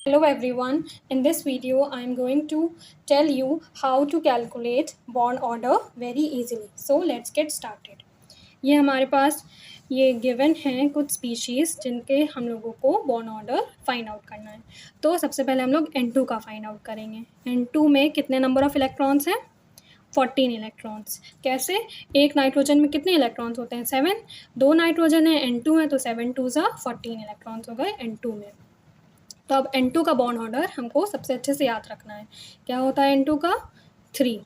Hello everyone, in this video I am going to tell you how to calculate bond order very easily. So let's get started. ये हमारे पास ये given हैं कुछ species जिनके हम लोगों को बॉन्ड ऑर्डर फाइंड आउट करना है. तो सबसे पहले हम लोग N2 का फाइंड आउट करेंगे. N2 में कितने नंबर ऑफ़ इलेक्ट्रॉन्स हैं? 14 इलेक्ट्रॉन्स. कैसे? एक नाइट्रोजन में कितने इलेक्ट्रॉन्स होते हैं? 7. दो नाइट्रोजन है, N2 है, तो 7 2 14 इलेक्ट्रॉन्स हो गए N2 में. तो अब N2 का बॉन्ड ऑर्डर हमको सबसे अच्छे से याद रखना है. क्या होता है N2 का? 3.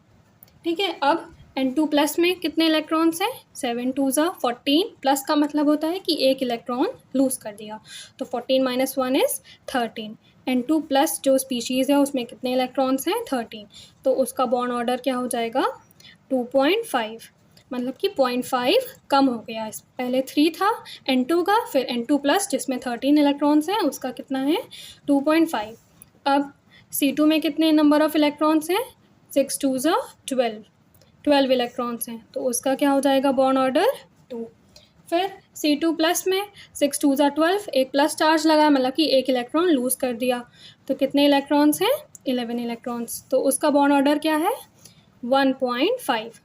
ठीक है. अब N2 प्लस में कितने इलेक्ट्रॉन्स हैं? 7 2 14. प्लस का मतलब होता है कि एक इलेक्ट्रॉन लूज़ कर दिया. तो 14 - 1 इज़ 13. N2 प्लस जो स्पीशीज़ है उसमें कितने इलेक्ट्रॉन्स हैं? 13. तो उसका बॉन्ड ऑर्डर क्या हो जाएगा? 2.5. मतलब कि 0.5 कम हो गया. इस पहले 3 था N2 का, फिर N2 प्लस जिसमें 13 इलेक्ट्रॉन्स हैं उसका कितना है? 2.5. अब C2 में कितने नंबर ऑफ़ इलेक्ट्रॉन्स हैं? 6 2 12 इलेक्ट्रॉन्स हैं. तो उसका क्या हो जाएगा बॉन्ड ऑर्डर? 2. फिर C2 प्लस में 6 2 12, एक प्लस चार्ज लगा मतलब कि एक इलेक्ट्रॉन लूज़ कर दिया. तो कितने इलेक्ट्रॉन्स हैं? 11 इलेक्ट्रॉन्स. तो उसका बॉन्ड ऑर्डर क्या है? 1.5.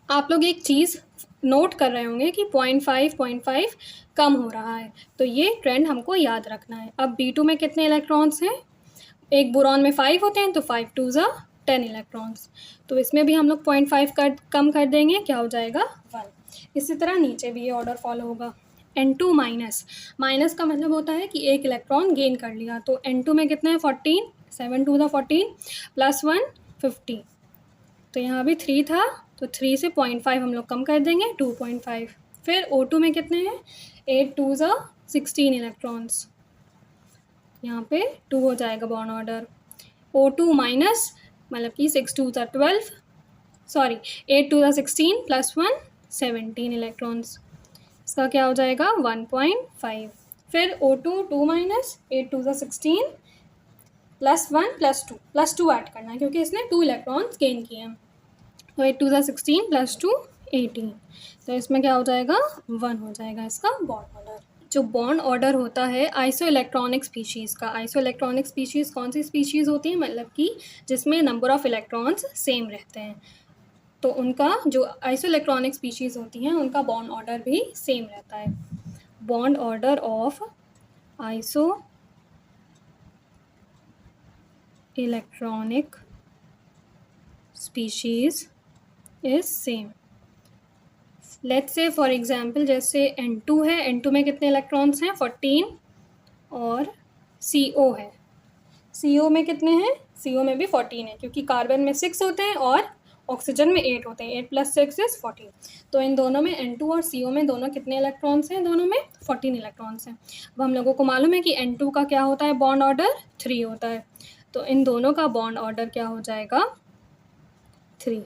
आप लोग एक चीज़ नोट कर रहे होंगे कि 0.5 कम हो रहा है. तो ये ट्रेंड हमको याद रखना है. अब B2 में कितने इलेक्ट्रॉन्स हैं? एक बोरॉन में 5 होते हैं, तो 5 2 10 इलेक्ट्रॉन्स. तो इसमें भी हम लोग 0.5 कम कर देंगे. क्या हो जाएगा? 1. इसी तरह नीचे भी ये ऑर्डर फॉलो होगा. N2 माइनस का मतलब होता है कि एक इलेक्ट्रॉन गेन कर लिया. तो N2 में कितने हैं? 14. 7 2 14 प्लस 1 50. तो यहाँ भी 3 था, तो 3 से 0.5 हम लोग कम कर देंगे, 2.5. फिर O2 में कितने हैं? 8 2 16 इलेक्ट्रॉन्स. यहाँ पे 2 हो जाएगा बॉन्ड ऑर्डर. O2 माइनस मतलब कि 6 2 12, सॉरी 8 2 16 प्लस 1 17 इलेक्ट्रॉन्स. इसका क्या हो जाएगा? 1.5. फिर O2 2 minus 8 2 16 plus 1 plus 2 add करना है क्योंकि इसने 2 इलेक्ट्रॉन्स गेन किए हैं. तो 8 2 16 प्लस 2 18. तो इसमें क्या हो जाएगा? 1 हो जाएगा इसका बॉन्ड ऑर्डर. जो बॉन्ड ऑर्डर होता है आइसो इलेक्ट्रॉनिक स्पीशीज़ का. आइसो इलेक्ट्रॉनिक स्पीशीज़ कौन सी स्पीशीज़ होती हैं? मतलब कि जिसमें नंबर ऑफ़ इलेक्ट्रॉन्स सेम रहते हैं. तो उनका जो आइसो इलेक्ट्रॉनिक स्पीशीज़ होती हैं उनका बॉन्ड ऑर्डर भी सेम रहता है. Bond order of iso electronic species is same. Let's say for example जैसे N2 है, N2 में कितने इलेक्ट्रॉन्स हैं? 14. और CO है, CO में कितने हैं? CO में भी 14 है क्योंकि कार्बन में 6 होते हैं और ऑक्सीजन में 8 होते हैं. 8 + 6 = 14. तो इन दोनों में N2 और CO में दोनों कितने इलेक्ट्रॉन्स हैं? दोनों में 14 इलेक्ट्रॉन्स हैं. अब हम लोगों को मालूम है कि N2 का क्या होता है बॉन्ड ऑर्डर? 3 होता है. तो इन दोनों का बॉन्ड ऑर्डर क्या हो जाएगा? 3.